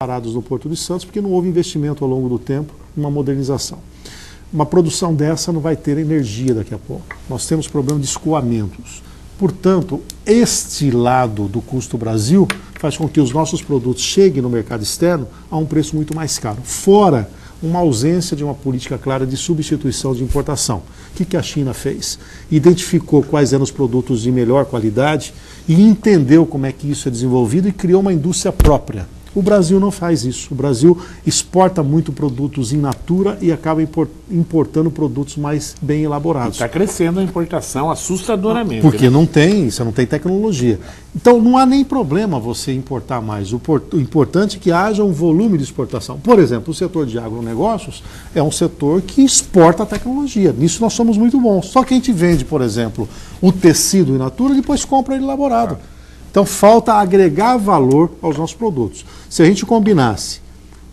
parados no Porto de Santos porque não houve investimento ao longo do tempo numa modernização. Uma produção dessa não vai ter energia daqui a pouco. Nós temos problema de escoamentos. Portanto, este lado do custo Brasil faz com que os nossos produtos cheguem no mercado externo a um preço muito mais caro. Fora uma ausência de uma política clara de substituição de importação. O que a China fez? Identificou quais eram os produtos de melhor qualidade e entendeu como é que isso é desenvolvido e criou uma indústria própria. O Brasil não faz isso. O Brasil exporta muito produtos in natura e acaba importando produtos mais bem elaborados. Está crescendo a importação assustadoramente. Porque não tem, você não tem tecnologia. Então não há nem problema você importar mais. O importante é que haja um volume de exportação. Por exemplo, o setor de agronegócios é um setor que exporta a tecnologia. Nisso nós somos muito bons. Só que a gente vende, por exemplo, o tecido in natura e depois compra ele elaborado. Então falta agregar valor aos nossos produtos. Se a gente combinasse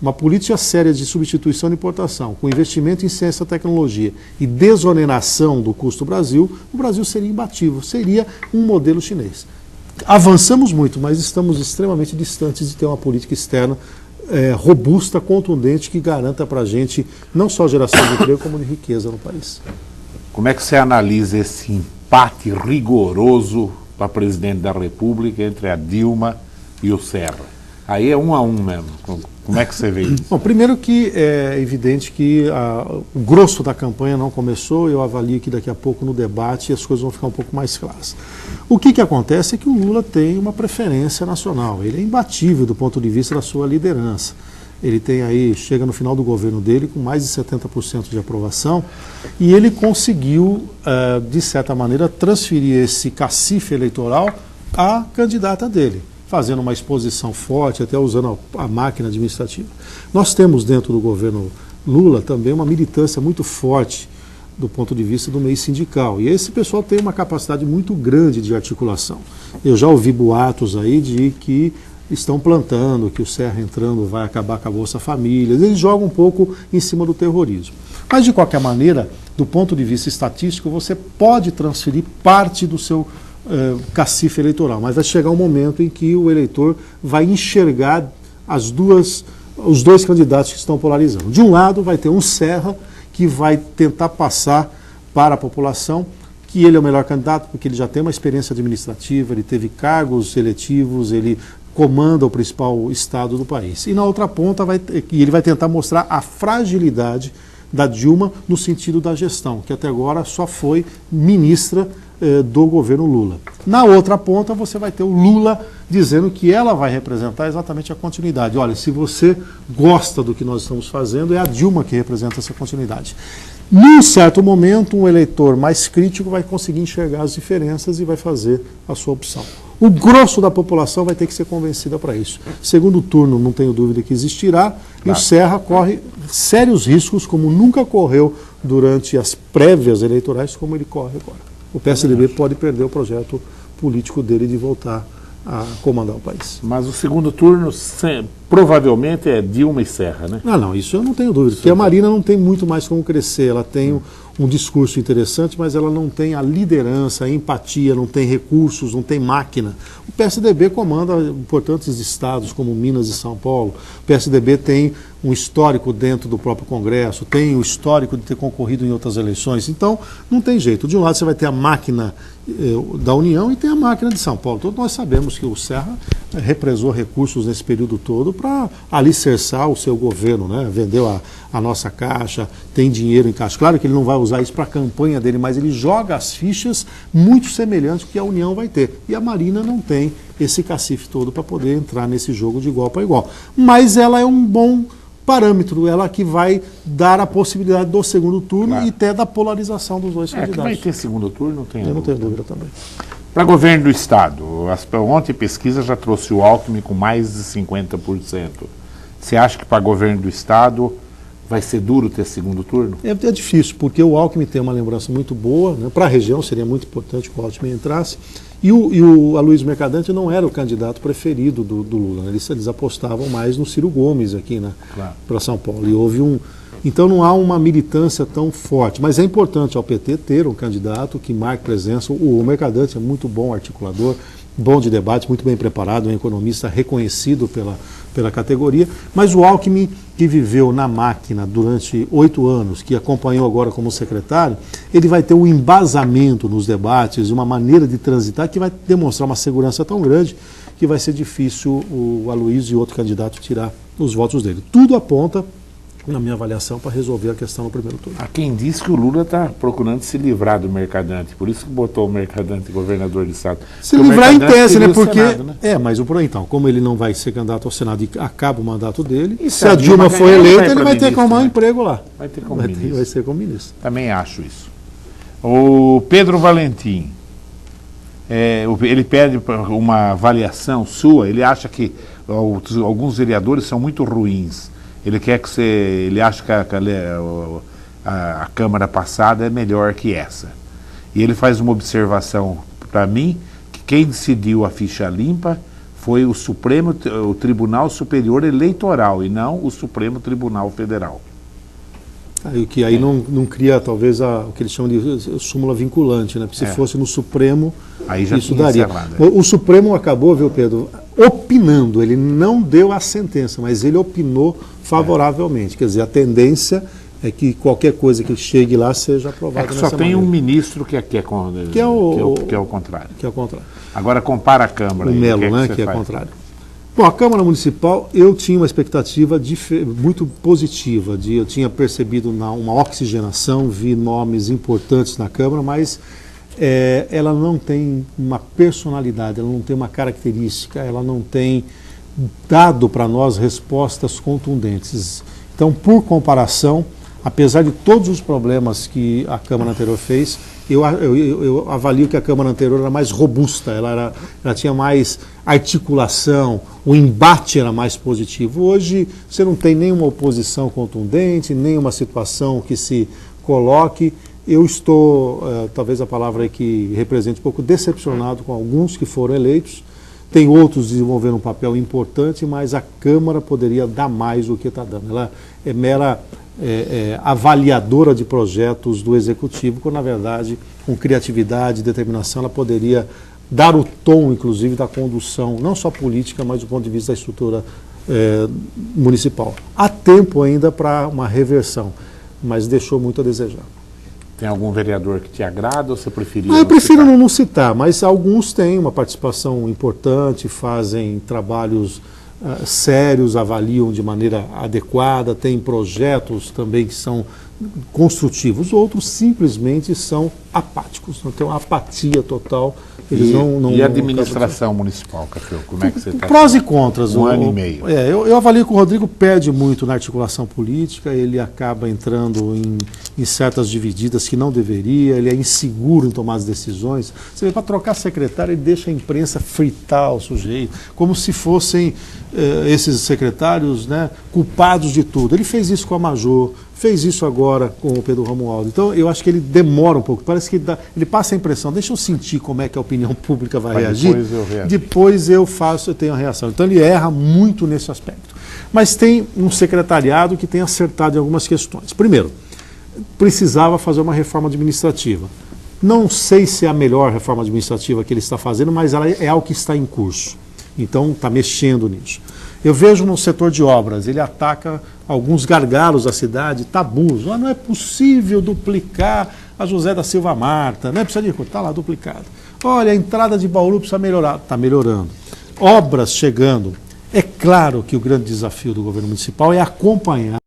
uma política séria de substituição de importação, com investimento em ciência e tecnologia e desoneração do custo Brasil, o Brasil seria imbatível, seria um modelo chinês. Avançamos muito, mas estamos extremamente distantes de ter uma política externa robusta, contundente, que garanta para a gente não só geração de emprego, como de riqueza no país. Como é que você analisa esse empate rigoroso para presidente da República entre a Dilma e o Serra? Aí é 1 a 1 mesmo. Como é que você vê isso? Bom, primeiro que é evidente que o grosso da campanha não começou, eu avalio que daqui a pouco no debate as coisas vão ficar um pouco mais claras. O que acontece é que o Lula tem uma preferência nacional, ele é imbatível do ponto de vista da sua liderança. Ele tem aí, chega no final do governo dele com mais de 70% de aprovação e ele conseguiu, de certa maneira, transferir esse cacife eleitoral à candidata dele, fazendo uma exposição forte, até usando a máquina administrativa. Nós temos dentro do governo Lula também uma militância muito forte do ponto de vista do meio sindical. E esse pessoal tem uma capacidade muito grande de articulação. Eu já ouvi boatos aí de que estão plantando, que o Serra entrando vai acabar com a Bolsa Família. Eles jogam um pouco em cima do terrorismo. Mas, de qualquer maneira, do ponto de vista estatístico, você pode transferir parte do seu cacife eleitoral, mas vai chegar um momento em que o eleitor vai enxergar os dois candidatos que estão polarizando. De um lado, vai ter um Serra que vai tentar passar para a população que ele é o melhor candidato, porque ele já tem uma experiência administrativa, ele teve cargos eletivos, ele comanda o principal estado do país. E na outra ponta, ele vai tentar mostrar a fragilidade da Dilma no sentido da gestão, que até agora só foi ministra do governo Lula. Na outra ponta, você vai ter o Lula dizendo que ela vai representar exatamente a continuidade. Olha, se você gosta do que nós estamos fazendo, é a Dilma que representa essa continuidade. Num certo momento, um eleitor mais crítico vai conseguir enxergar as diferenças e vai fazer a sua opção. O grosso da população vai ter que ser convencida para isso. Segundo turno, não tenho dúvida que existirá, e o Serra corre sérios riscos, como nunca correu durante as prévias eleitorais, como ele corre agora. O PSDB pode perder o projeto político dele de voltar a comandar o país. Mas o segundo turno provavelmente é Dilma e Serra, né? Não, isso eu não tenho dúvida, porque a Marina não tem muito mais como crescer, ela tem um discurso interessante, mas ela não tem a liderança, a empatia, não tem recursos, não tem máquina. O PSDB comanda importantes estados como Minas e São Paulo, o PSDB tem um histórico dentro do próprio Congresso, tem o histórico de ter concorrido em outras eleições, então não tem jeito. De um lado você vai ter a máquina da União e tem a máquina de São Paulo. Todos nós sabemos que o Serra represou recursos nesse período todo para alicerçar o seu governo, né? Vendeu a nossa caixa, tem dinheiro em caixa. Claro que ele não vai usar isso para a campanha dele, mas ele joga as fichas muito semelhantes que a União vai ter. E a Marina não tem esse cacife todo para poder entrar nesse jogo de igual para igual. Mas ela é um bom parâmetro, ela que vai dar a possibilidade do segundo turno e até da polarização dos dois candidatos. Vai ter segundo turno, eu não tenho dúvida também. Para governo do Estado, ontem a pesquisa já trouxe o Alckmin com mais de 50%. Você acha que para governo do Estado vai ser duro ter segundo turno? É difícil, porque o Alckmin tem uma lembrança muito boa, né? Para a região seria muito importante que o Alckmin entrasse, e o Aloysio Mercadante não era o candidato preferido do Lula, né? Eles apostavam mais no Ciro Gomes aqui, né? Para São Paulo, e houve então não há uma militância tão forte, mas é importante ao PT ter um candidato que marque presença. O Mercadante é muito bom articulador, bom de debate, muito bem preparado, um economista reconhecido pela categoria, mas o Alckmin, que viveu na máquina durante 8 anos, que acompanhou agora como secretário, ele vai ter um embasamento nos debates, uma maneira de transitar que vai demonstrar uma segurança tão grande que vai ser difícil o Aloysio e outro candidato tirar os votos dele. Tudo aponta, na minha avaliação, para resolver a questão no primeiro turno. Há quem diz que o Lula está procurando se livrar do Mercadante, por isso que botou o Mercadante governador de estado. Se livrar em tese, né? Porque Senado, né? Mas então, como ele não vai ser candidato ao Senado e acaba o mandato dele, e se a Dilma for eleita, ele vai ter que arrumar um emprego lá. Vai ter como ministro. Vai ser como ministro. Também acho isso. O Pedro Valentim, ele pede uma avaliação sua, ele acha que alguns vereadores são muito ruins. Ele quer que ele acha que a Câmara passada é melhor que essa. E ele faz uma observação para mim, que quem decidiu a ficha limpa foi o Tribunal Superior Eleitoral e não o Supremo Tribunal Federal. Que aí não cria, talvez, o que eles chamam de súmula vinculante, né? Porque se fosse no Supremo, aí já isso daria. Encerrado, O Supremo acabou, viu, Pedro, opinando. Ele não deu a sentença, mas ele opinou favoravelmente. Quer dizer, a tendência é que qualquer coisa que chegue lá seja aprovada nessa maneira. Só tem um ministro que é o contrário. Que é o contrário. Agora compara a Câmara. O Melo, né, que é o contrário. Bom, a Câmara Municipal, eu tinha uma expectativa muito positiva. Eu tinha percebido uma oxigenação, vi nomes importantes na Câmara, mas ela não tem uma personalidade, ela não tem uma característica, ela não tem dado para nós respostas contundentes. Então, por comparação, apesar de todos os problemas que a Câmara anterior fez, eu avalio que a Câmara anterior era mais robusta, ela tinha mais articulação, o embate era mais positivo. Hoje você não tem nenhuma oposição contundente, nenhuma situação que se coloque. Eu estou, talvez a palavra aí que represente um pouco, decepcionado com alguns que foram eleitos. Tem outros desenvolvendo um papel importante, mas a Câmara poderia dar mais do que está dando. Ela é mera avaliadora de projetos do Executivo, quando, na verdade, com criatividade e determinação, ela poderia dar o tom, inclusive, da condução, não só política, mas do ponto de vista da estrutura municipal. Há tempo ainda para uma reversão, mas deixou muito a desejar. Tem algum vereador que te agrada ou você preferia eu prefiro não citar, mas alguns têm uma participação importante, fazem trabalhos sérios, avaliam de maneira adequada, têm projetos também que são construtivos, outros simplesmente são apáticos, não tem uma apatia total. Eles e a administração municipal, Café, como é que você está? Prós e contras. Um ano e meio. Eu avalio que o Rodrigo perde muito na articulação política, ele acaba entrando em certas divididas que não deveria, ele é inseguro em tomar as decisões. Você vê, para trocar secretário, ele deixa a imprensa fritar o sujeito, como se fossem esses secretários, né, culpados de tudo. Ele fez isso com a Major, fez isso agora com o Pedro Romualdo. Então, eu acho que ele demora um pouco. Parece que ele passa a impressão, deixa eu sentir como é que a opinião pública vai reagir. Depois eu tenho a reação. Então, ele erra muito nesse aspecto. Mas tem um secretariado que tem acertado em algumas questões. Primeiro, precisava fazer uma reforma administrativa. Não sei se é a melhor reforma administrativa que ele está fazendo, mas ela é algo que está em curso. Então, está mexendo nisso. Eu vejo no setor de obras, ele ataca alguns gargalos da cidade, tabus. Não é possível duplicar a José da Silva Marta, não é precisa de está lá duplicado. Olha, a entrada de Bauru precisa melhorar, está melhorando. Obras chegando. É claro que o grande desafio do governo municipal é acompanhar